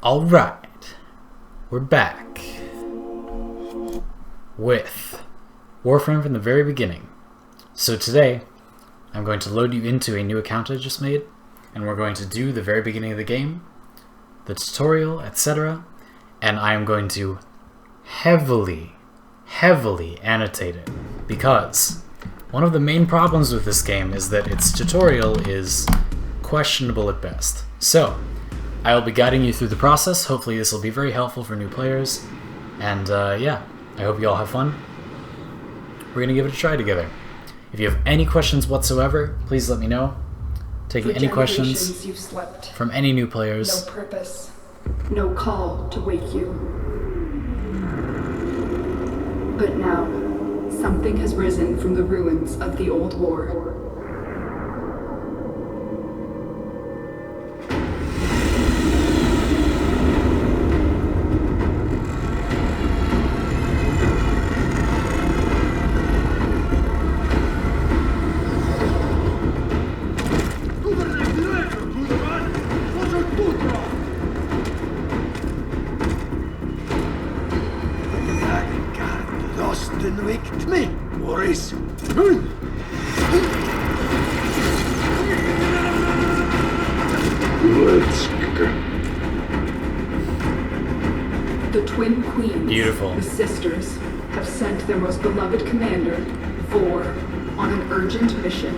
Alright, we're back with Warframe from the very beginning. So today, I'm going to load you into a new account I just made, and we're going to do the very beginning of the game, the tutorial, etc. And I am going to heavily annotate it, because one of the main problems with this game is that its tutorial is questionable at best. So, I will be guiding you through the process. Hopefully this will be very helpful for new players. And yeah, I hope you all have fun. We're going to give it a try together. If you have any questions whatsoever, please let me know. Taking any questions you've slept. From any new players. No purpose, no call to wake you. But now, something has risen from the ruins of the old war. The twin queens, beautiful, the sisters, have sent their most beloved commander, Vor, on an urgent mission.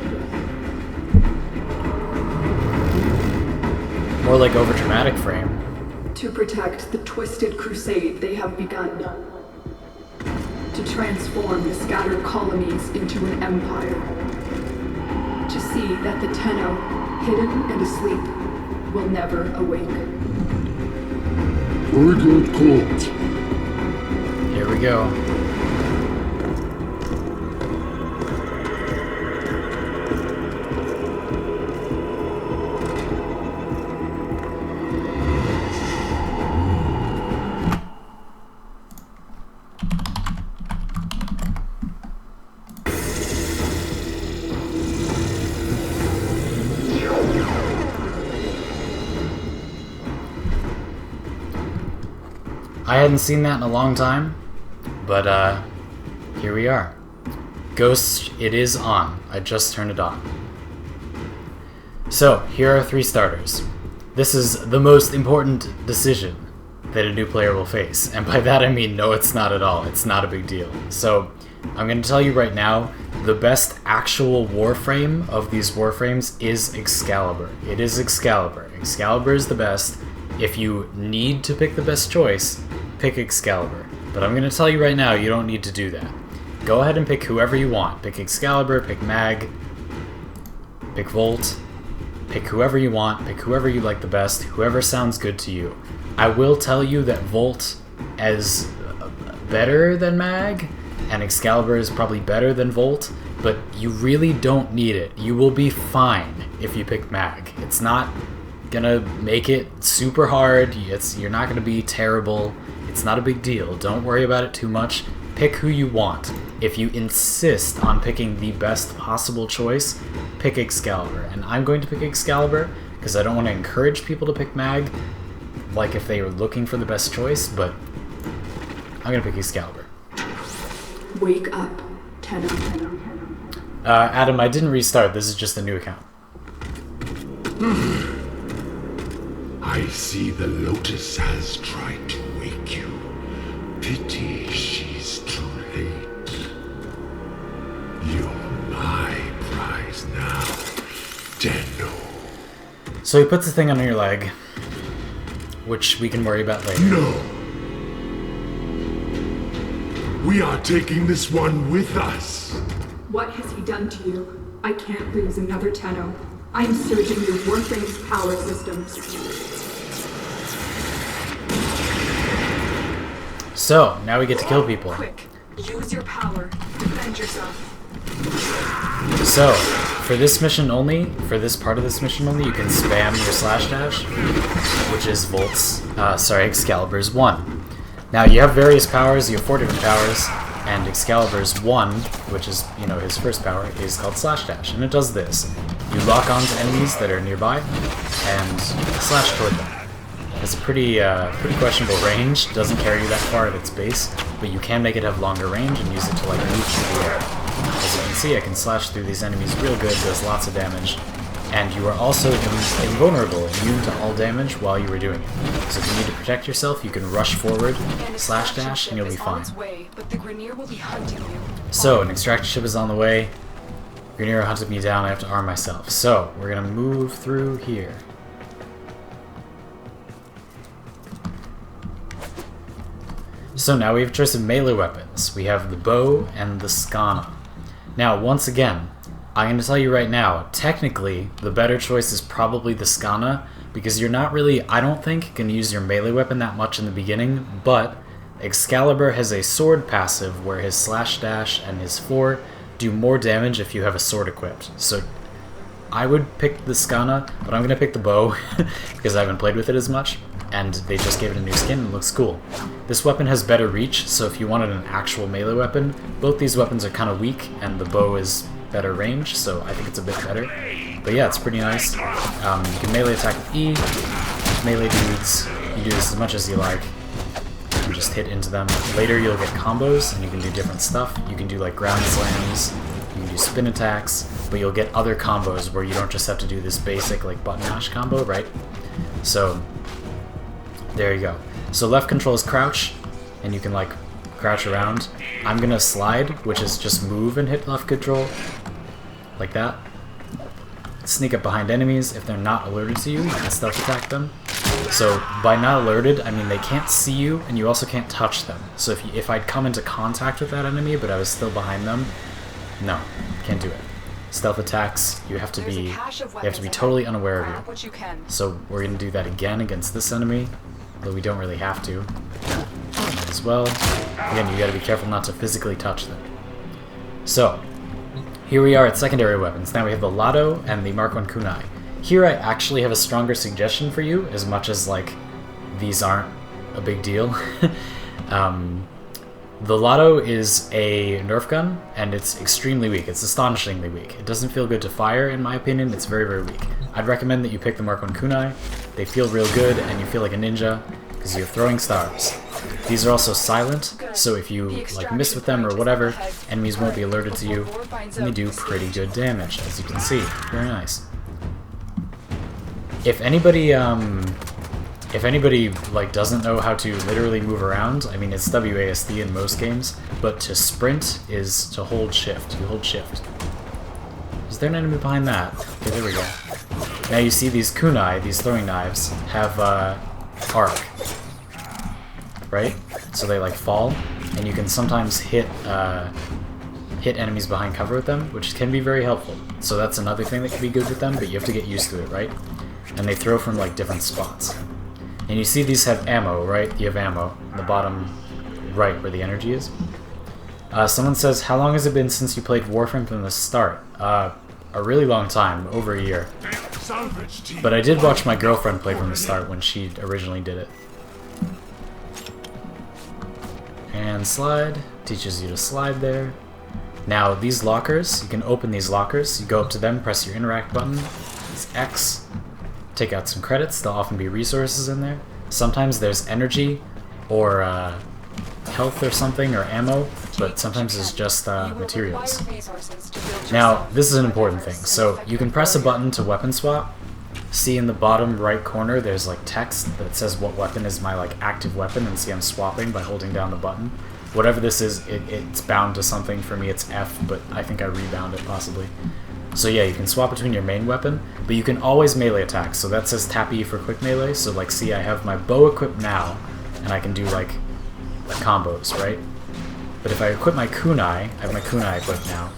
More like overdramatic frame. To protect the twisted crusade they have begun. To transform the scattered colonies into an empire. To see that the Tenno, hidden and asleep, will never awake. Here we go. I hadn't seen that in a long time, but here we are. Ghost, it is on. I just turned it on. So, here are 3 starters. This is the most important decision that a new player will face, and by that I mean no, it's not at all. It's not a big deal. So, I'm going to tell you right now, the best actual Warframe of these Warframes is Excalibur. It is Excalibur. Excalibur is the best. If you need to pick the best choice, pick Excalibur. But I'm going to tell you right now, you don't need to do that. Go ahead and pick whoever you want. Pick Excalibur, pick Mag, pick Volt, pick whoever you want, pick whoever you like the best, whoever sounds good to you. I will tell you that Volt is better than Mag, and Excalibur is probably better than Volt, but you really don't need it. You will be fine if you pick Mag. It's not gonna make it super hard. You're not gonna be terrible. It's not a big deal. Don't worry about it too much. Pick who you want. If you insist on picking the best possible choice, pick Excalibur. And I'm going to pick Excalibur because I don't want to encourage people to pick Mag, like if they were looking for the best choice, but I'm gonna pick Excalibur. Wake up, Tenno. Adam, I didn't restart. This is just a new account. I see the Lotus has tried to wake you. Pity she's too late. You're my prize now, Tenno. So he puts a thing on your leg, which we can worry about later. No. We are taking this one with us. What has he done to you? I can't lose another Tenno. I'm surging your Warframe's power systems. So, now we get to kill people. Quick, use your power. Defend yourself. So, for this mission only, for this part of this mission only, you can spam your slash dash, which is Excalibur's 1. Now, you have various powers, you have 4 different powers, and Excalibur's 1, which is, his first power, is called slash dash, and it does this. You lock onto enemies that are nearby, and slash toward them. has a pretty questionable range. Doesn't carry you that far at its base, but you can make it have longer range and use it to like move through the air. As you can see, I can slash through these enemies real good, does lots of damage, and you are also invulnerable, immune to all damage while you are doing it. So if you need to protect yourself, you can rush forward, slash dash, and you'll be fine. So, an extraction ship is on the way. Grenier hunted me down, I have to arm myself. So, we're gonna move through here. So now we have a choice of melee weapons. We have the bow and the skana. Now, once again, I'm going to tell you right now, technically, the better choice is probably the skana, because you're not really, I don't think, going to use your melee weapon that much in the beginning, but Excalibur has a sword passive where his slash dash and his 4 do more damage if you have a sword equipped. So I would pick the skana, but I'm going to pick the bow because I haven't played with it as much, and they just gave it a new skin and it looks cool. This weapon has better reach, so if you wanted an actual melee weapon, both these weapons are kind of weak, and the bow is better range, so I think it's a bit better. But yeah, it's pretty nice. You can melee attack with E, melee dudes, you do this as much as you like. You just hit into them. Later you'll get combos, and you can do different stuff. You can do like ground slams, you can do spin attacks, but you'll get other combos where you don't just have to do this basic like button mash combo, right? So there you go. So left control is crouch, and you can like crouch around. I'm gonna slide, which is just move and hit left control, like that. Sneak up behind enemies. If they're not alerted to you, you can stealth attack them. So by not alerted, I mean they can't see you, and you also can't touch them. So if I'd come into contact with that enemy, but I was still behind them, no, can't do it. Stealth attacks, you have to be totally unaware of you. So we're gonna do that again against this enemy, though we don't really have to. Might as well. Again, you gotta be careful not to physically touch them. So here we are at secondary weapons. Now we have the Lotto and the Mark 1 Kunai. Here I actually have a stronger suggestion for you, as much as like these aren't a big deal. The Lotto is a Nerf gun, and it's extremely weak. It's astonishingly weak. It doesn't feel good to fire, in my opinion. It's very, very weak. I'd recommend that you pick the Mark 1 Kunai. They feel real good, and you feel like a ninja, because you're throwing stars. These are also silent, so if you like miss with them or whatever, enemies won't be alerted to you, and they do pretty good damage, as you can see. Very nice. If anybody like doesn't know how to literally move around, I mean it's WASD in most games, but to sprint is to hold shift. You hold shift. Is there an enemy behind that? Okay, there we go. Now you see these kunai, these throwing knives, have arc, right? So they like fall, and you can sometimes hit enemies behind cover with them, which can be very helpful. So that's another thing that can be good with them, but you have to get used to it, right? And they throw from like different spots. And you see these have ammo, right? You have ammo in the bottom right where the energy is. Someone says, how long has it been since you played Warframe from the start? A really long time, over a year. But I did watch my girlfriend play from the start when she originally did it. And slide, teaches you to slide there. Now these lockers, you can open these lockers. You go up to them, press your interact button. It's X. Take out some credits. There'll often be resources in there. Sometimes there's energy or health or something, or ammo, but sometimes it's just materials. Now, this is an important thing. So you can press a button to weapon swap. See in the bottom right corner there's like text that says what weapon is my like active weapon, and see I'm swapping by holding down the button. Whatever this is, it's bound to something. For me it's F, but I think I rebound it possibly. So yeah, you can swap between your main weapon, but you can always melee attack. So that says tap E for quick melee. So like, see, I have my bow equipped now, and I can do like combos, right? But if I equip my kunai, I have my kunai equipped now,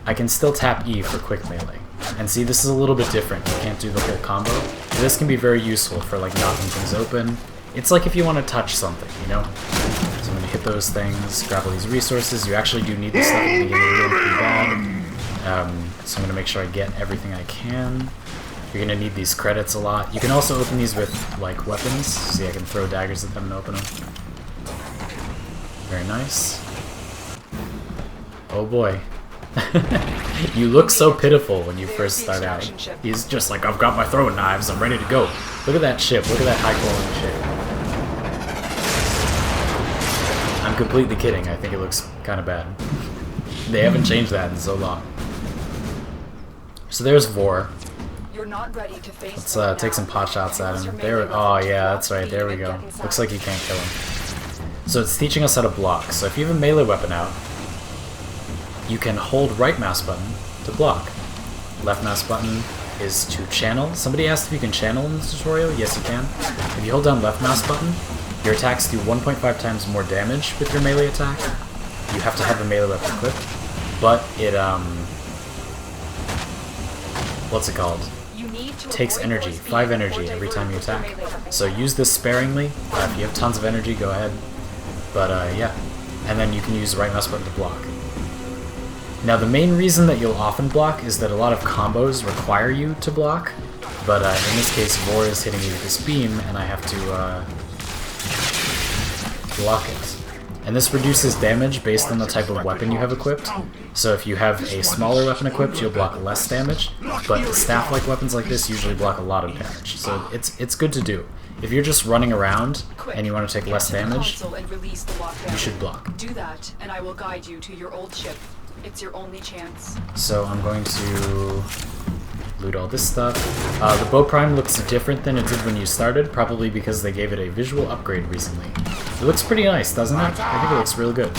I can still tap E for quick melee. And see, this is a little bit different. You can't do the whole combo. This can be very useful for like knocking things open. It's like if you want to touch something, you know? So I'm gonna hit those things, grab all these resources. You actually do need this stuff at the beginning, it won't be bad. So I'm going to make sure I get everything I can. You're going to need these credits a lot. You can also open these with, like, weapons. See, I can throw daggers at them and open them. Very nice. Oh boy. You look so pitiful when you first start out. He's just like, I've got my throwing knives, I'm ready to go. Look at that ship. Look at that high quality ship. I'm completely kidding. I think it looks kind of bad. They haven't changed that in so long. So there's Vor. You're not ready to face Let's take some pot shots at him. There. Oh yeah, that's right. There we go. Looks like you can't kill him. So it's teaching us how to block. So if you have a melee weapon out, you can hold right mouse button to block. Left mouse button is to channel. Somebody asked if you can channel in this tutorial. Yes, you can. If you hold down left mouse button, your attacks do 1.5 times more damage with your melee attack. You have to have a melee weapon equipped, but it what's it called? Takes energy, 5 energy every time you attack. So use this sparingly. If you have tons of energy, go ahead. But yeah, and then you can use right mouse button to block. Now the main reason that you'll often block is that a lot of combos require you to block, but in this case Vor is hitting me with this beam and I have to block it. And this reduces damage based on the type of weapon you have equipped. So if you have a smaller weapon equipped, you'll block less damage, but staff-like weapons like this usually block a lot of damage. So it's good to do. If you're just running around and you want to take less damage, you should block. Do that, and I will guide you to your old ship. It's your only chance. So I'm going to loot all this stuff. The bow prime looks different than it did when you started, probably because they gave it a visual upgrade recently. It looks pretty nice, doesn't it? I think it looks real good.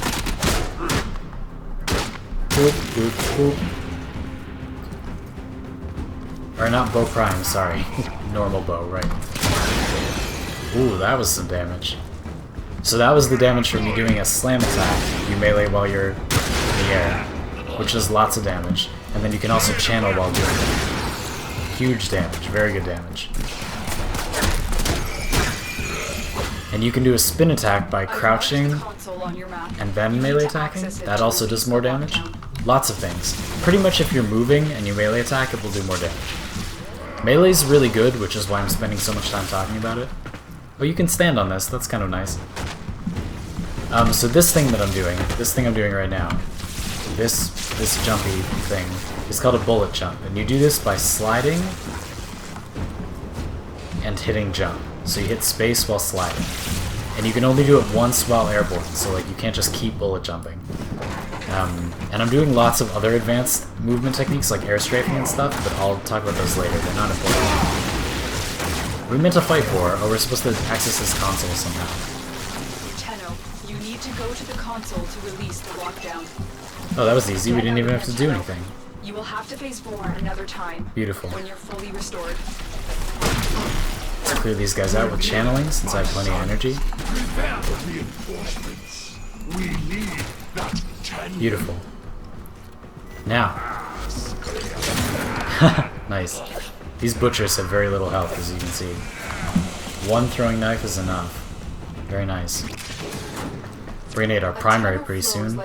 Boop, boop, boop. Or not bow prime, sorry. Normal bow, right. Ooh, that was some damage. So that was the damage from me doing a slam attack. You melee while you're in the air, which does lots of damage. And then you can also channel while doing it. Huge damage, very good damage. And you can do a spin attack by crouching and then melee attacking. That also does more damage. Lots of things. Pretty much if you're moving and you melee attack, it will do more damage. Melee's really good, which is why I'm spending so much time talking about it. Oh, you can stand on this, that's kind of nice. So this thing that I'm doing right now, this jumpy thing, is called a bullet jump. And you do this by sliding and hitting jump. So you hit space while sliding. And you can only do it once while airborne, so like you can't just keep bullet jumping. And I'm doing lots of other advanced movement techniques like air strafing and stuff, but I'll talk about those later, they're not important. We meant to fight for, or we're supposed to access this console somehow. Tenno, you need to go to the console to release the lockdown. Oh, that was easy, we didn't even have to do anything. You will have to face Vor another time. Beautiful. When you're fully restored. Let's clear these guys out with channeling, since I have plenty of energy. Beautiful. Now. Nice. These butchers have very little health, as you can see. One throwing knife is enough. Very nice. We're gonna get our primary pretty soon.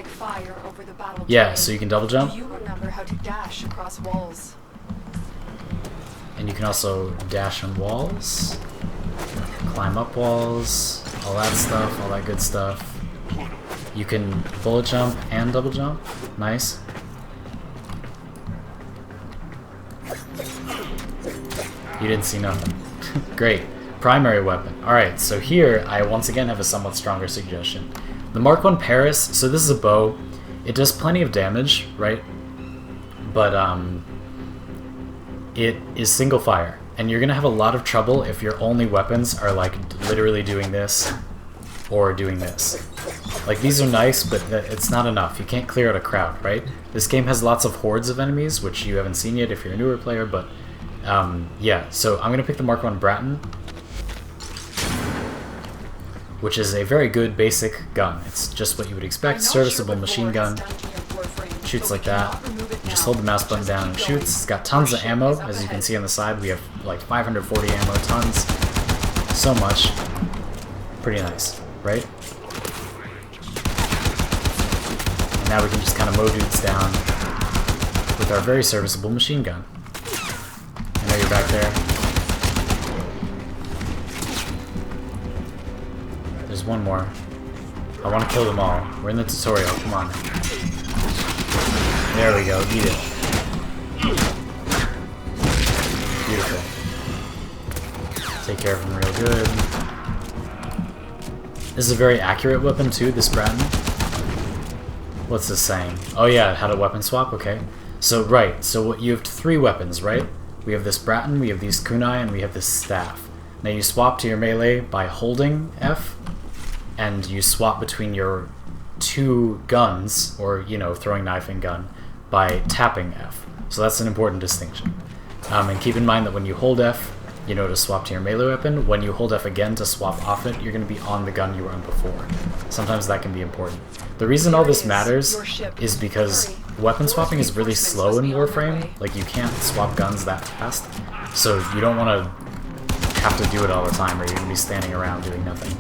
Yeah, so you can double jump. You remember how to dash across walls. And you can also dash on walls, climb up walls, all that stuff, all that good stuff. You can bullet jump and double jump. Nice. You didn't see nothing. Great. Primary weapon. Alright, so here I once again have a somewhat stronger suggestion. The Mark I Paris, so this is a bow. It does plenty of damage, right? But it is single fire. And you're gonna have a lot of trouble if your only weapons are like literally doing this or doing this. Like these are nice, but it's not enough. You can't clear out a crowd, right? This game has lots of hordes of enemies, which you haven't seen yet if you're a newer player, but yeah, so I'm gonna pick the Mark I Bratton, which is a very good basic gun. It's just what you would expect, serviceable machine gun. Shoots like that. You just hold the mouse button down and shoots. It's got tons of ammo, as you can see on the side. We have like 540 ammo, tons. So much. Pretty nice, right? And now we can just kind of mow dudes down with our very serviceable machine gun. I know you're back there. There's one more. I want to kill them all. We're in the tutorial, come on. There we go, eat it. Beautiful. Take care of him real good. This is a very accurate weapon too, this Bratton. What's this saying? Oh yeah, how to weapon swap, okay. So, right, so you have 3 weapons, right? We have this Bratton, we have these kunai, and we have this staff. Now you swap to your melee by holding F, and you swap between your 2 guns, or, you know, throwing knife and gun, by tapping F. So that's an important distinction. And keep in mind that when you hold F, you know, to swap to your melee weapon, when you hold F again to swap off it, you're going to be on the gun you were on before. Sometimes that can be important. The reason all this matters is because weapon swapping is really slow in Warframe. Like, you can't swap guns that fast, so you don't want to have to do it all the time, or you're going to be standing around doing nothing.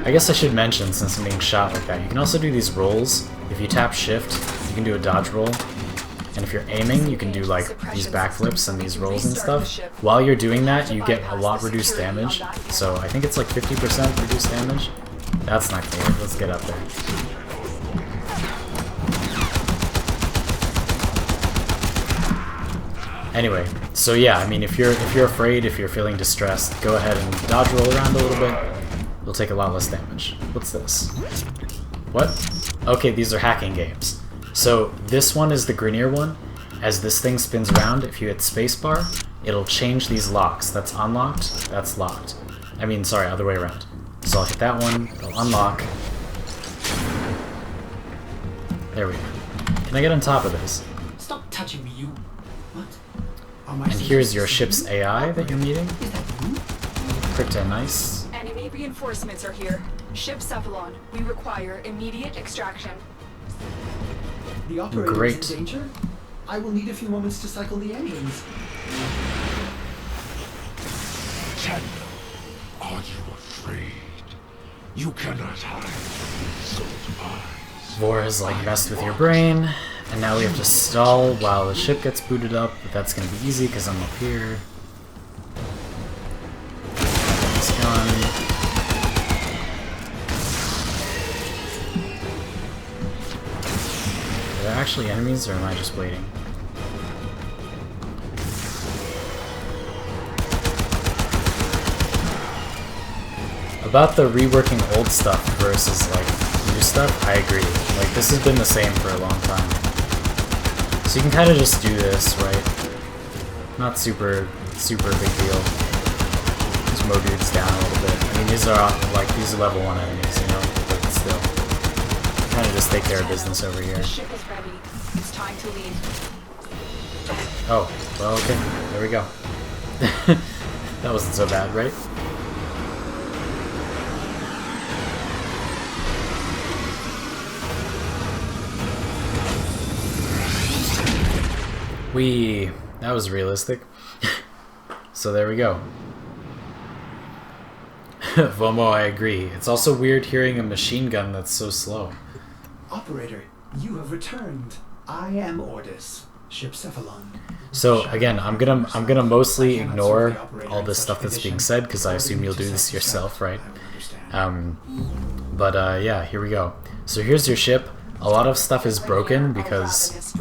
I guess I should mention, since I'm being shot like that, you can also do these rolls. If you tap shift, you can do a dodge roll, and if you're aiming, you can do like these backflips and these rolls and stuff. While you're doing that, you get a lot reduced damage, so I think it's like 50% reduced damage. That's not great. Let's get up there. Anyway, so yeah, I mean, if you're afraid, if you're feeling distressed, go ahead and dodge roll around a little bit. You'll take a lot less damage. What's this? What? Okay, these are hacking games. So this one is the Grenier one. As this thing spins around, if you hit spacebar, it'll change these locks. That's unlocked, that's locked. I mean, sorry, other way around. So I'll hit that one, it'll unlock. There we go. Can I get on top of this? Stop touching me, you... What? And here's your ship's AI that you're meeting. Crypto, nice. Enemy reinforcements are here. Ship Cephalon, we require immediate extraction. The operator Great. is in danger? I will need a few moments to cycle the engines. Chandler, are you afraid? You cannot hide from these old eyes. Vor has like messed with your brain, and now we have to stall while the ship gets booted up, but that's gonna be easy because I'm up here. This gun. Are there actually enemies, or am I just waiting? About the reworking old stuff versus like new stuff, I agree. Like, this has been the same for a long time. So you can kind of just do this, right? Not super big deal. Just mow dudes down a little bit. I mean, these are like, these are level 1 enemies, you know, but still. Kind of just take care of business over here. The ship is ready. It's time to leave. Oh, well, okay. There we go. That wasn't so bad, right? That was realistic. So there we go. Vomo, I agree. It's also weird hearing a machine gun that's so slow. Operator, you have returned. I am Ordis, ship Cephalon. So again, I'm gonna mostly ignore all this stuff that's being said because I assume you'll do this yourself, right? Yeah, here we go. So here's your ship. A lot of stuff is broken because,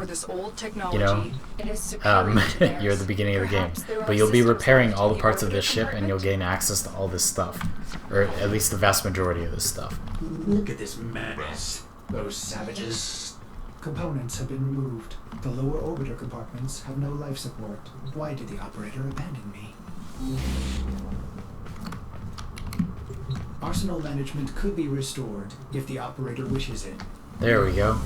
you know, you're at the beginning of the game. But you'll be repairing all the parts of this ship and you'll gain access to all this stuff. Or at least the vast majority of this stuff. Look at this madness. Those savages. Components have been removed. The lower orbiter compartments have no life support. Why did the operator abandon me? Arsenal management could be restored if the operator wishes it. There we go.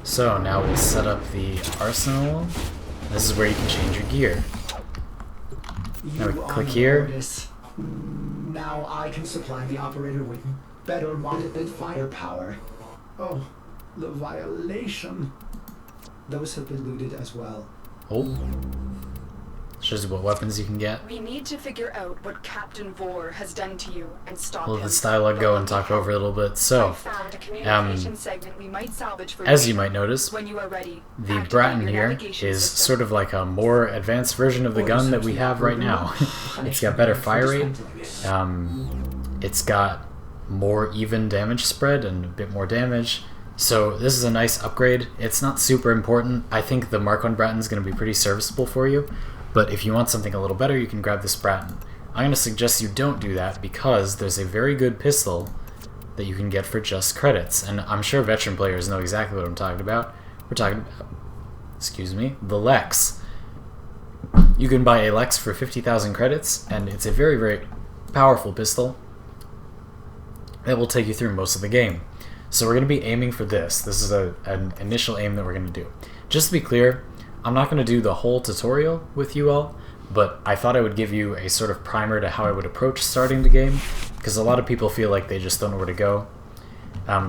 So now we'll set up the arsenal. This is where you can change your gear. Now we click here. Now I can supply the operator with better modded firepower. Oh, the violation. Those have been looted as well. Oh. Shows you what weapons you can get. We need to figure out what Captain Vor has done to you and stop We'll him. let this dialogue go and talk over it a little bit. I So, found a communication segment we might salvage for as you might notice, when you are ready. the Activate Bratton your here navigation is system. sort of like a more advanced version of the gun that we have right now. It's got better fire rate. It's got more even damage spread and a bit more damage. So this is a nice upgrade. It's not super important. I think the Mark 1 Bratton is going to be pretty serviceable for you, but if you want something a little better, you can grab this Bratton. I'm going to suggest you don't do that because there's a very good pistol that you can get for just credits, and I'm sure veteran players know exactly what I'm talking about. We're talking about, excuse me, the Lex. You can buy a Lex for 50,000 credits, and it's a very, very powerful pistol that will take you through most of the game. So we're going to be aiming for this. This is an initial aim that we're going to do. Just to be clear, I'm not going to do the whole tutorial with you all, but I thought I would give you a sort of primer to how I would approach starting the game, because a lot of people feel like they just don't know where to go.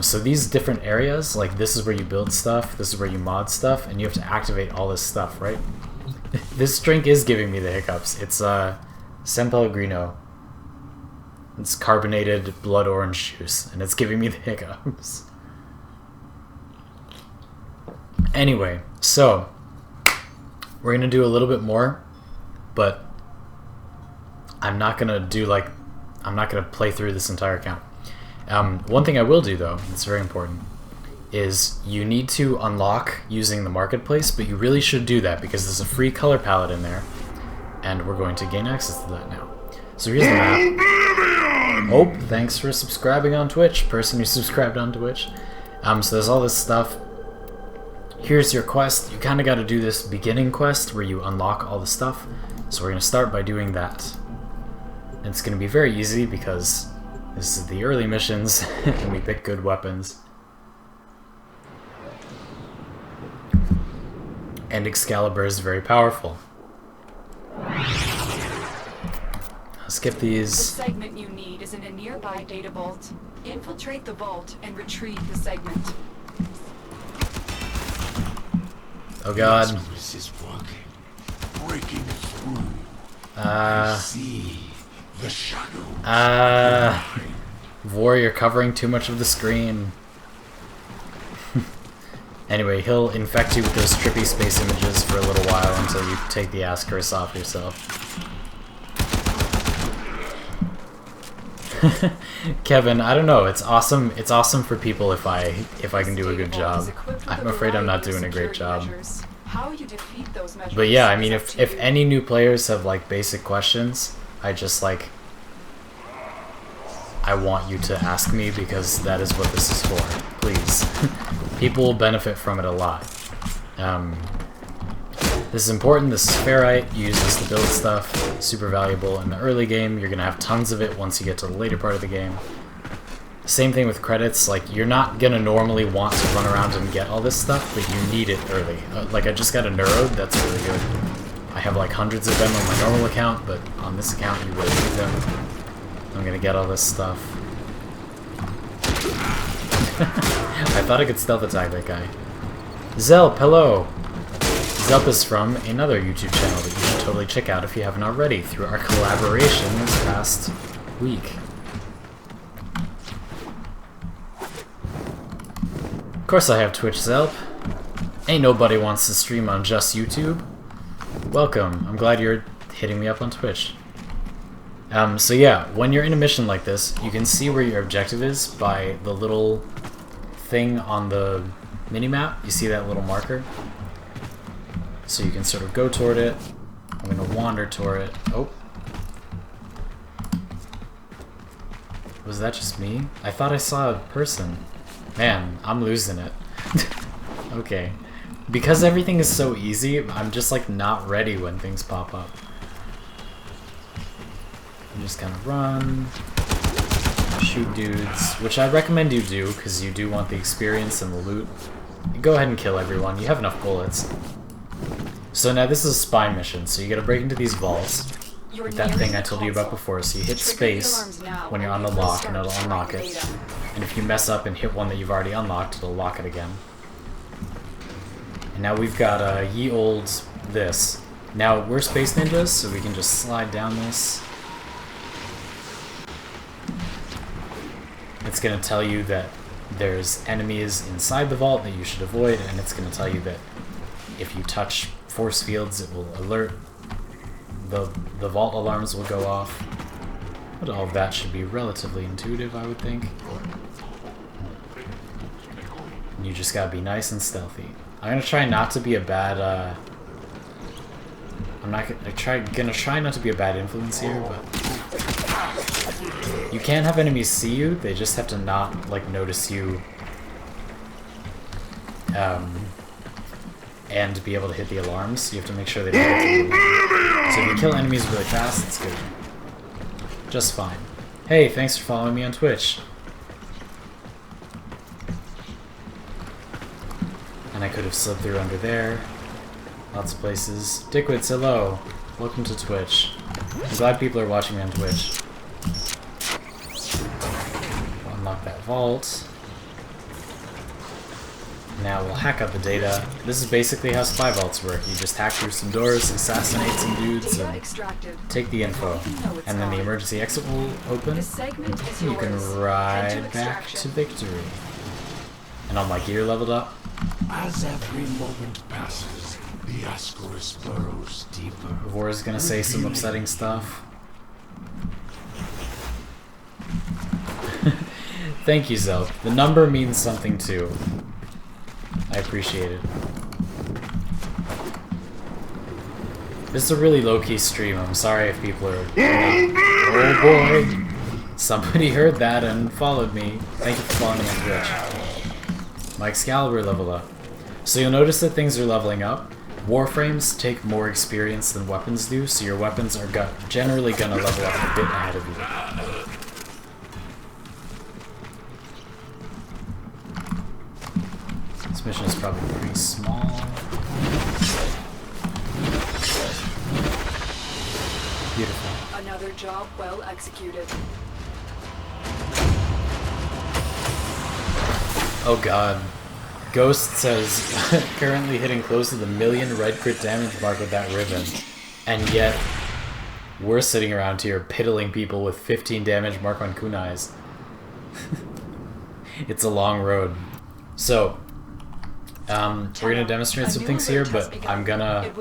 So these different areas, like this is where you build stuff, this is where you mod stuff, and you have to activate all this stuff, right? This drink is giving me the hiccups. It's San Pellegrino. It's carbonated blood orange juice, and it's giving me the hiccups. Anyway, so we're gonna do a little bit more, but I'm not gonna play through this entire account. One thing I will do though, it's very important, is you need to unlock using the marketplace, but you really should do that because there's a free color palette in there, and we're going to gain access to that now. So here's the map. Oh, thanks for subscribing on Twitch, person who subscribed on Twitch. So there's all this stuff. Here's your quest. You kind of got to do this beginning quest where you unlock all the stuff. So we're going to start by doing that. And it's going to be very easy because this is the early missions and we pick good weapons. And Excalibur is very powerful. I'll skip these. The segment you need is in a nearby data vault. Infiltrate the vault and retrieve the segment. Oh god. This is working. Breaking through. See the shadow. Vor, you're covering too much of the screen. Anyway, he'll infect you with those trippy space images for a little while until you take the Ascaris off yourself. Kevin, I don't know. It's awesome. It's awesome for people if I can do a good job. I'm afraid I'm not doing a great job. But yeah, I mean, if any new players have like basic questions, I want you to ask me because that is what this is for. Please, people will benefit from it a lot. This is important. This is ferrite. You use this to build stuff. Super valuable in the early game. You're gonna have tons of it once you get to the later part of the game. Same thing with credits. Like, you're not gonna normally want to run around and get all this stuff, but you need it early. Like, I just got a Neurode. That's really good. I have like hundreds of them on my normal account, but on this account you really need them. I'm gonna get all this stuff. I thought I could stealth attack that guy. Zelp, hello! Zelp is from another YouTube channel that you should totally check out if you haven't already, through our collaboration this past week. Of course I have Twitch, Zelp. Ain't nobody wants to stream on just YouTube. Welcome. I'm glad you're hitting me up on Twitch. So yeah, when you're in a mission like this, you can see where your objective is by the little thing on the minimap. You see that little marker? So you can sort of go toward it. I'm gonna wander toward it. Oh. Was that just me? I thought I saw a person. Man, I'm losing it. Okay. Because everything is so easy, I'm just like not ready when things pop up. You just kind of run, shoot dudes, which I recommend you do because you do want the experience and the loot. Go ahead and kill everyone. You have enough bullets. So now this is a spy mission, so you gotta break into these vaults with that thing I told you about before. So you hit space when you're on the lock and it'll unlock it. And if you mess up and hit one that you've already unlocked, it'll lock it again. And now we've got ye olde this. Now we're space ninjas, so we can just slide down this. It's gonna tell you that there's enemies inside the vault that you should avoid, and it's gonna tell you that if you touch force fields, it will alert. The vault alarms will go off. But all of that should be relatively intuitive, I would think. You just gotta be nice and stealthy. I'm gonna try not to be a bad, gonna try not to be a bad influence here, but you can have enemies see you, they just have to not, like, notice you, and be able to hit the alarms. You have to make sure they don't get to you. So if you kill enemies really fast, it's good. Just fine. Hey, thanks for following me on Twitch. And I could have slid through under there. Lots of places. Dickwits, hello. Welcome to Twitch. I'm glad people are watching me on Twitch. We'll unlock that vault. Now we'll hack out the data. This is basically how spy vaults work. You just hack through some doors, assassinate some dudes, and take the info. And then the emergency exit will open. You can ride back to victory. And all my gear leveled up. As every moment passes, the Ascaris burrows deeper. Vor is gonna say some upsetting stuff. Thank you, Zelk. The number means something too. I appreciate it. This is a really low-key stream. I'm sorry if people are... Oh boy! Somebody heard that and followed me. Thank you for following me on Twitch. My Excalibur level up. So you'll notice that things are leveling up. Warframes take more experience than weapons do, so your weapons are generally gonna level up a bit ahead of you. This mission is probably pretty small. Beautiful. Another job well executed. Oh god. Ghost says, currently hitting close to the 1,000,000 red crit damage mark with that ribbon. And yet, we're sitting around here piddling people with 15 damage mark on kunais. It's a long road. So, we're gonna demonstrate some things here, but I'm gonna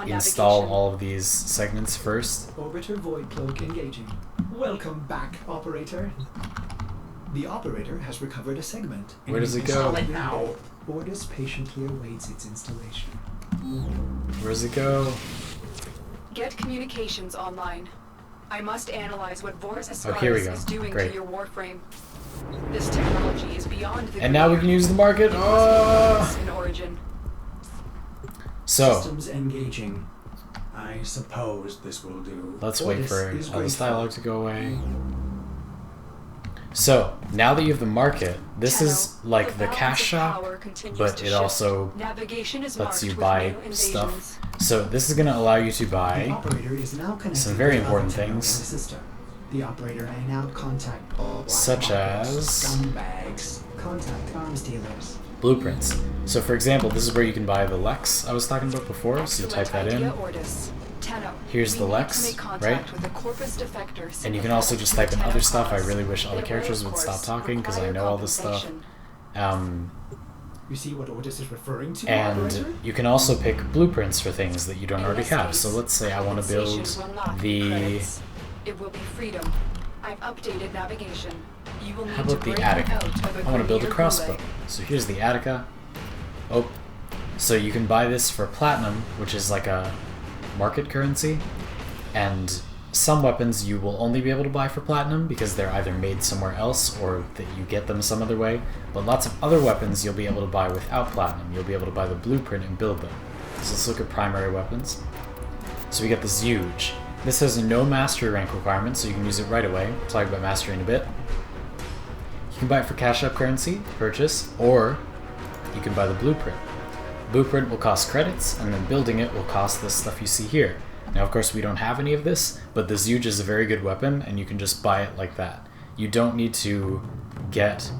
install all of these segments first. Orbiter void cloak engaging. Welcome back, operator. The operator has recovered a segment. Where does it go? Now, Ordis patiently awaits its installation. Where does it go? Get communications online. I must analyze what Vor's Oh, here we go. is doing Great. to your Warframe. This technology is beyond the And now we can use the market. Oh! in origin. So, Systems engaging. I suppose this will do. let's wait for Ordis is all this grateful. dialogue to go away. So, now that you have the market, this is like the cash shop, but it also lets you buy stuff. So this is going to allow you to The buy operator is now connected some very to important other terminals things. in the system. The operator may now contact Such as- scumbags. Contact arms dealers. blueprints. So for example, this is where you can buy the Lex I was talking about before, so you type that in. Here's the Lex, right? And you can also just type in other stuff. I really wish all the characters would stop talking because I know all this stuff. You see what Ordis is referring to, And operator? you can also pick blueprints for things that you don't already have. So let's say I want to build the... It will be freedom. I've updated navigation. You will need How about to the break Attica? out of a I want to build a Grenier crossbow. relay. So here's the Attica. Oh, so you can buy this for platinum, which is like a market currency. And some weapons you will only be able to buy for platinum because they're either made somewhere else or that you get them some other way. But lots of other weapons you'll be able to buy without platinum. You'll be able to buy the blueprint and build them. So let's look at primary weapons. So we got the Zeuge. This has no mastery rank requirement, so you can use it right away. We'll talk about mastery in a bit. You can buy it for cash up currency, purchase, or you can buy the blueprint. Blueprint will cost credits, and then building it will cost the stuff you see here. Now, of course, we don't have any of this, but the Zeuge is a very good weapon, and you can just buy it like that. You don't need to get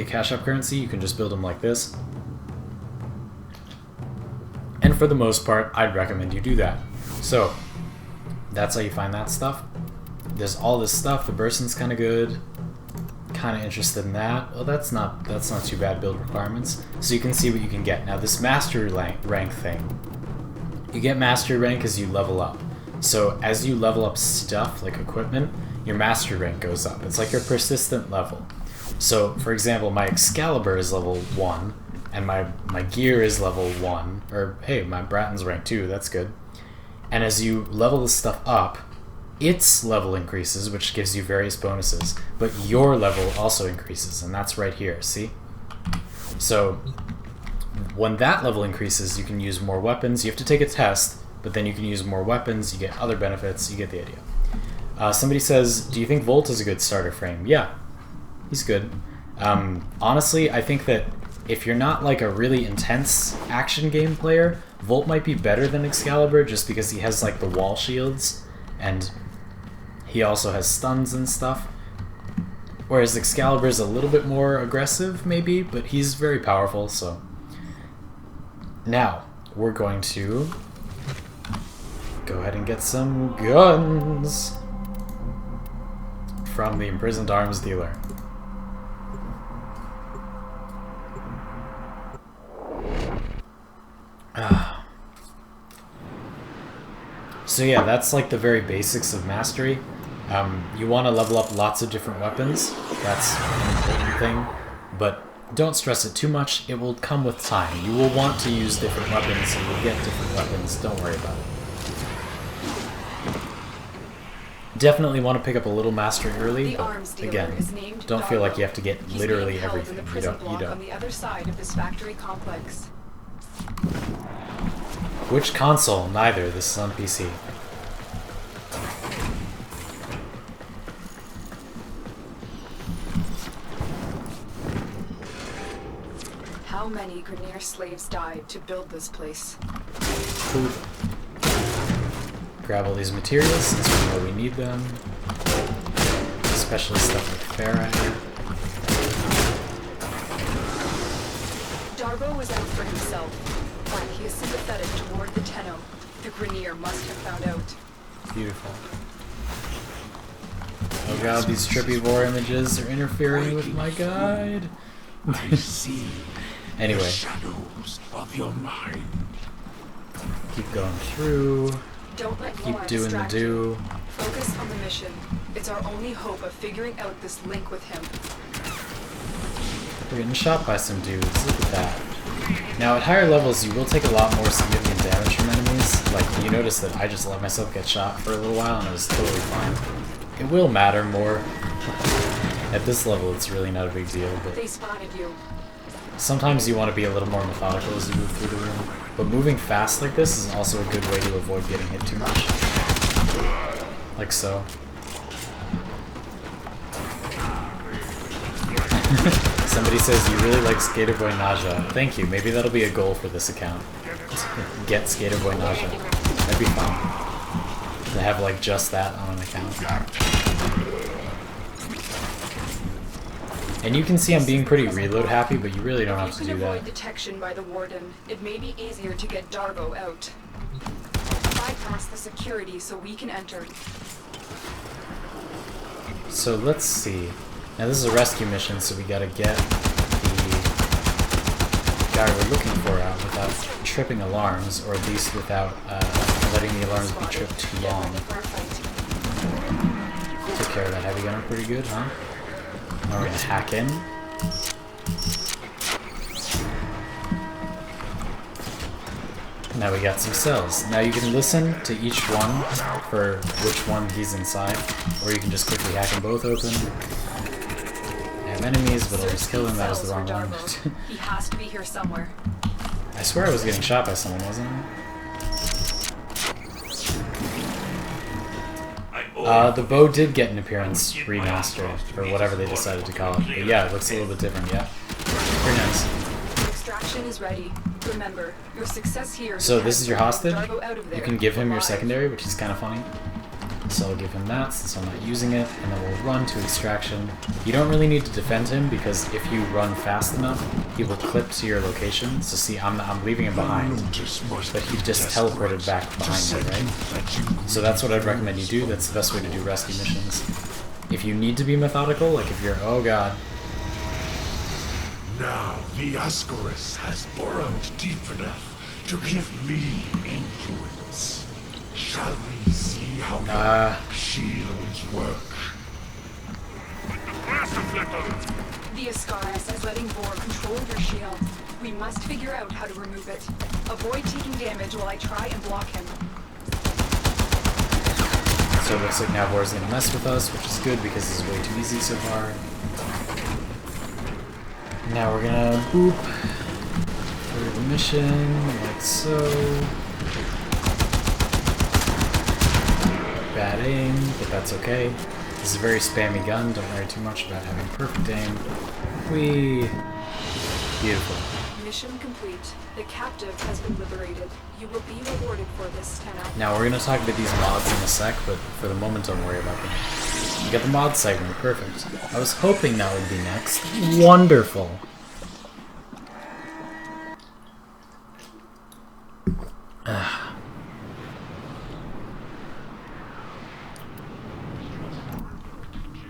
cash up currency. You can just build them like this. And for the most part, I'd recommend you do that. So, that's how you find that stuff. There's all this stuff. The Burson's kind of good. Kind of interested in that. Well, that's not too bad build requirements. So you can see what you can get. Now, this mastery rank thing. You get mastery rank as you level up. So as you level up stuff like equipment, your mastery rank goes up. It's like your persistent level. So for example, my Excalibur is level 1, and my gear is level 1, or hey, my Bratton's rank 2, that's good. And as you level this stuff up, its level increases, which gives you various bonuses, but your level also increases, and that's right here, see? So when that level increases, you can use more weapons. You have to take a test, but then you can use more weapons, you get other benefits, you get the idea. Somebody says, do you think Volt is a good starter frame? Yeah, he's good. Honestly, I think that if you're not like a really intense action game player, Volt might be better than Excalibur just because he has like the wall shields, and he also has stuns and stuff. Whereas Excalibur is a little bit more aggressive, maybe, but he's very powerful, so. Now, we're going to go ahead and get some guns from the imprisoned arms dealer. So yeah, that's like the very basics of mastery. You want to level up lots of different weapons. That's an important thing, but don't stress it too much. It will come with time. You will want to use different weapons, and you'll get different weapons. Don't worry about it. Definitely want to pick up a little mastery early, but again, don't feel like you have to get literally everything. You don't. On the other side of this factory complex. Which console? Neither. This is on PC. How many Grenier slaves died to build this place? Cool. Grab all these materials since we know we need them. Especially stuff like ferrite. Darbo was out for himself, but he is sympathetic toward the Tenno. The Grenier must have found out. Beautiful. Oh god, these trippy war images are interfering with my guide. I see Anyway. the shadows of your mind. Keep going through. Don't let Keep Laura doing the distract you. do. Focus on the mission. It's our only hope of figuring out this link with him. We're getting shot by some dudes. Look at that. Now, at higher levels, you will take a lot more significant damage from enemies. Like, you notice that I just let myself get shot for a little while, and it was totally fine. It will matter more. At this level, it's really not a big deal, but They spotted you. sometimes you want to be a little more methodical as you move through the room. But moving fast like this is also a good way to avoid getting hit too much. Like so. Somebody says you really like Skater Boy Nausea. Thank you. Maybe that'll be a goal for this account. Get Skater Boy Nausea. That'd be fun. To have like just that on an account. And you can see I'm being pretty reload happy, but you really don't have to If you do can avoid that. detection by the Warden, it may be easier to get Darbo out. Bypass the security so we can enter. So let's see. Now this is a rescue mission, so we gotta get the guy we're looking for out without tripping alarms, or at least without letting the alarms be tripped too long. Took care of that heavy gunner pretty good, huh? Now we're gonna hack in. Now we got some cells. Now you can listen to each one for which one he's inside, or you can just quickly hack them both open. I have enemies, but I'll just kill them. That was the wrong one. He has to be here somewhere. I swear I was getting shot by someone, wasn't I? The bow did get an appearance remaster, or whatever they decided to call it. But yeah, it looks a little bit different, yeah. Pretty nice. Extraction is ready. Remember, your success here. So this is your hostage? Darbo out of there. You can give him your alive. secondary, which is kind of funny. So I'll give him that since I'm not using it, and then we'll run to extraction. You don't really need to defend him, because if you run fast enough, he will clip to your location. So see, I'm leaving him behind, but he just teleported back behind me, right? So that's what I'd recommend you do. That's the best way to do rescue missions. If you need to be methodical, like if you're, oh god, Now the Ascaris has burrowed deep enough to give me influence. Shall we see how your shields work? The Ascaris is letting Vor control your shield. We must figure out how to remove it. Avoid taking damage while I try and block him. So it looks like now Vor's gonna mess with us, which is good because this is way too easy so far. Now we're gonna boop for the mission, like so. Bad aim, but that's okay. This is a very spammy gun, don't worry too much about having perfect aim. Whee! Beautiful. Mission complete. The captive has been liberated. You will be rewarded for this, Tenno. Now we're gonna talk about these mods in a sec, but for the moment don't worry about them. You got the mod segment, perfect. I was hoping that would be next. Wonderful!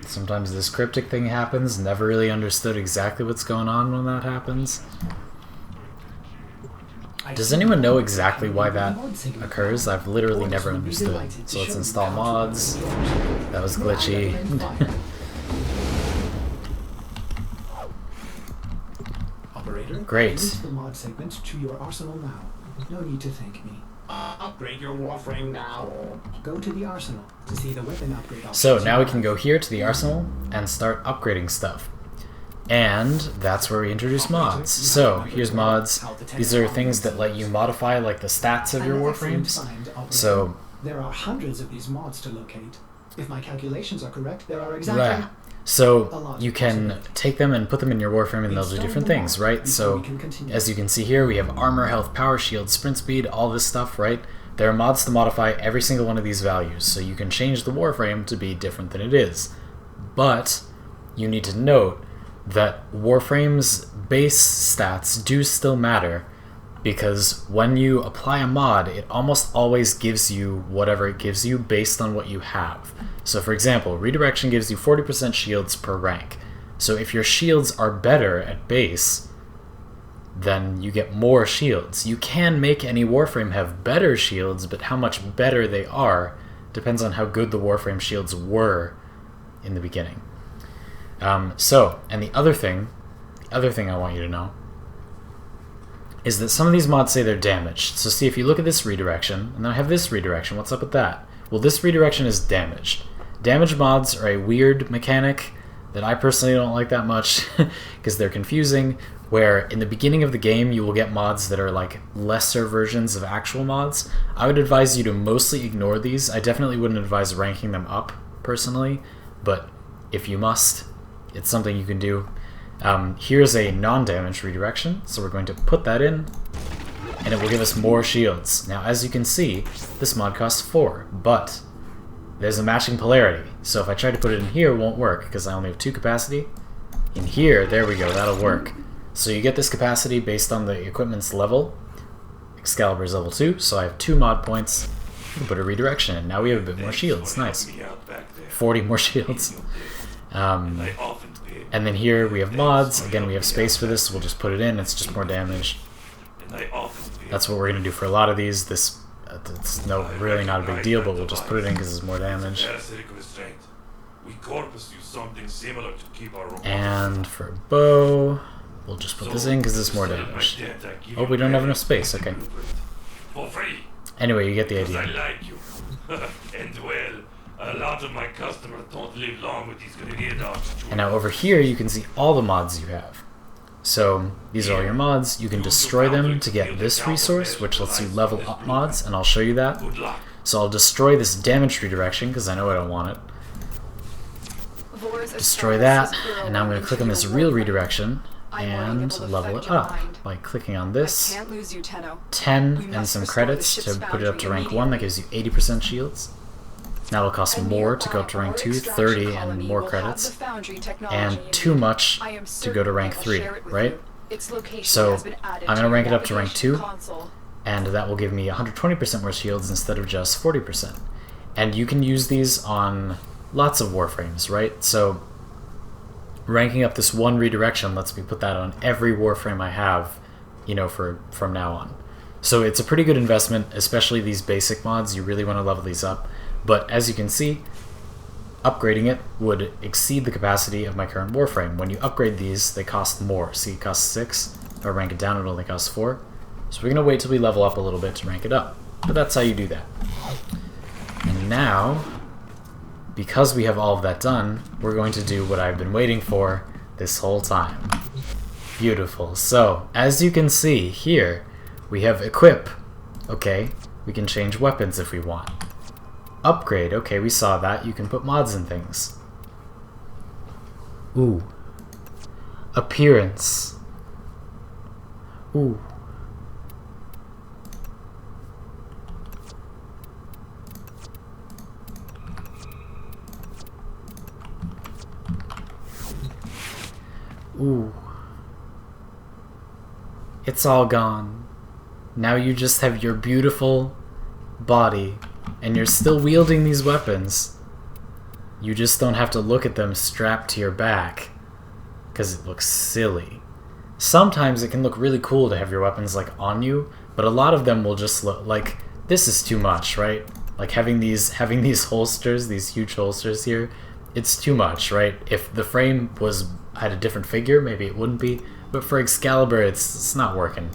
Sometimes this cryptic thing happens, never really understood exactly what's going on when that happens. Does anyone know exactly why that occurs? I've literally never understood. So let's install mods. That was glitchy. Operator, Great. release the mod segment to your arsenal now. No need to thank me. Upgrade your Warframe now. Go to the arsenal to see the weapon upgrade options. So now we can go here to the arsenal and start upgrading stuff. And that's where we introduce mods. So here's mods. These are things that let you modify like the stats of your Warframes. So there are hundreds of these mods to locate. If my calculations are correct, there are exactly so you can take them and put them in your Warframe and they'll do different things, right? So as you can see here, we have armor, health, power, shield, sprint speed, all this stuff, right? There are mods to modify every single one of these values, so you can change the Warframe to be different than it is. But you need to note that Warframe's base stats do still matter, because when you apply a mod, it almost always gives you whatever it gives you based on what you have. So for example, redirection gives you 40% shields per rank. So if your shields are better at base, then you get more shields. You can make any Warframe have better shields, but how much better they are depends on how good the Warframe shields were in the beginning. And the other thing I want you to know is that some of these mods say they're damaged. So see, if you look at this redirection, and then I have this redirection, what's up with that? Well, this redirection is damaged. Damaged mods are a weird mechanic that I personally don't like that much because they're confusing, where in the beginning of the game you will get mods that are like lesser versions of actual mods. I would advise you to mostly ignore these. I definitely wouldn't advise ranking them up, personally, but if you must, it's something you can do. Here's a non-damage redirection, so we're going to put that in, and it will give us more shields. Now, as you can see, this mod costs 4, but there's a matching polarity. So if I try to put it in here, it won't work, because I only have 2 capacity. In here, there we go, that'll work. So you get this capacity based on the equipment's level. Excalibur's level 2, so I have 2 mod points. We can put a redirection in. Now we have a bit more shields, nice. 40 more shields. And then here we have mods. Again, we have space for this, so we'll just put it in. It's just more damage. That's what we're going to do for a lot of these. It's really not a big deal, but we'll just put it in because it's more damage. And for bow, we'll just put this in because it's more damage. Oh, we don't have enough space. Okay. Anyway, you get the idea. And well, a lot of my customers don't live long with these grenade dogs. And now over here you can see all the mods you have. So these are all your mods. You can destroy them to get this resource, which lets you level up mods, and I'll show you that. So I'll destroy this damage redirection because I know I don't want it. Destroy that, and now I'm going to click on this real redirection and level it up by clicking on this. 10 and some credits to put it up to rank 1. That gives you 80% shields. Now it'll cost more to go up to rank 2, 30 and more credits, and too much to go to rank 3, right? So I'm going to rank it up to rank 2, and that will give me 120% more shields instead of just 40%. And you can use these on lots of Warframes, right? So ranking up this one redirection lets me put that on every Warframe I have, from now on. So it's a pretty good investment, especially these basic mods. You really want to level these up. But as you can see, upgrading it would exceed the capacity of my current Warframe. When you upgrade these, they cost more. See, it costs 6. If I rank it down, it only costs 4. So we're going to wait till we level up a little bit to rank it up. But that's how you do that. And now, because we have all of that done, we're going to do what I've been waiting for this whole time. Beautiful. So, as you can see here, we have equip. Okay, we can change weapons if we want. Upgrade. Okay, we saw that. You can put mods and things. Ooh. Appearance. Ooh. Ooh. It's all gone. Now you just have your beautiful body, and you're still wielding these weapons. You just don't have to look at them strapped to your back, because it looks silly. Sometimes it can look really cool to have your weapons like on you, but a lot of them will just look like, this is too much, right? Like having these holsters, these huge holsters here, it's too much, right? If the frame had a different figure, maybe it wouldn't be, but for Excalibur, it's not working.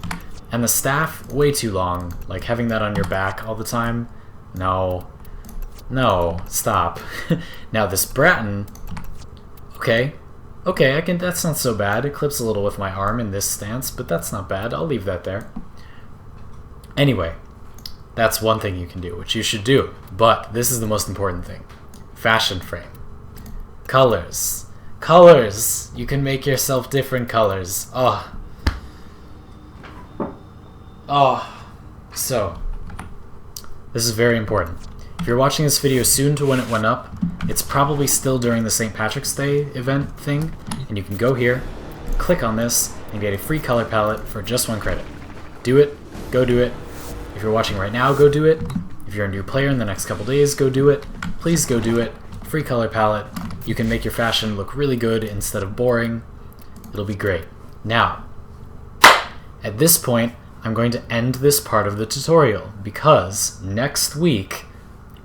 And the staff, way too long. Like having that on your back all the time, no, stop. Now this Bratton, okay, that's not so bad. It clips a little with my arm in this stance, but that's not bad. I'll leave that there. Anyway, that's one thing you can do, which you should do. But this is the most important thing. Fashion frame. Colors. Colors! You can make yourself different colors. Oh. So, this is very important. If you're watching this video soon to when it went up, it's probably still during the St. Patrick's Day event thing, and you can go here, click on this, and get a free color palette for just 1 credit. Do it. Go do it. If you're watching right now, go do it. If you're a new player in the next couple days, go do it. Please go do it. Free color palette. You can make your fashion look really good instead of boring. It'll be great. Now, at this point, I'm going to end this part of the tutorial because next week,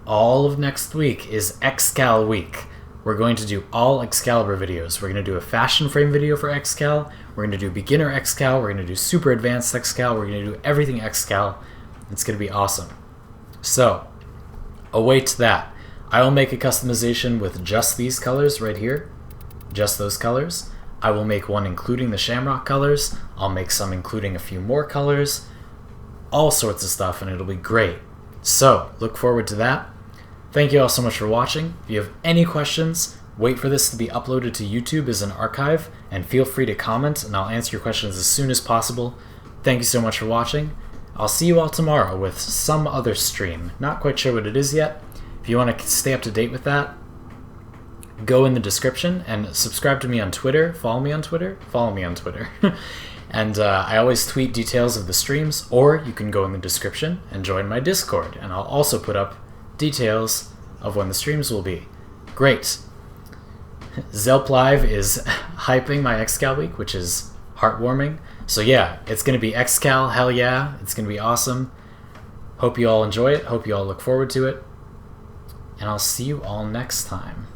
all of next week is Excal week. We're going to do all Excalibur videos. We're going to do a fashion frame video for Excal. We're going to do beginner Excal. We're going to do super advanced Excal. We're going to do everything Excal. It's going to be awesome. So, await that. I will make a customization with just these colors right here. Just those colors. I will make one including the Shamrock colors. I'll make some including a few more colors. All sorts of stuff, and it'll be great. So, look forward to that. Thank you all so much for watching. If you have any questions, wait for this to be uploaded to YouTube as an archive, and feel free to comment, and I'll answer your questions as soon as possible. Thank you so much for watching. I'll see you all tomorrow with some other stream. Not quite sure what it is yet. If you want to stay up to date with that, go in the description and subscribe to me on Twitter. Follow me on Twitter. And I always tweet details of the streams, or you can go in the description and join my Discord, and I'll also put up details of when the streams will be. Great. Zelp Live is hyping my Excal week, which is heartwarming. So yeah, it's going to be Excal, hell yeah. It's going to be awesome. Hope you all enjoy it. Hope you all look forward to it. And I'll see you all next time.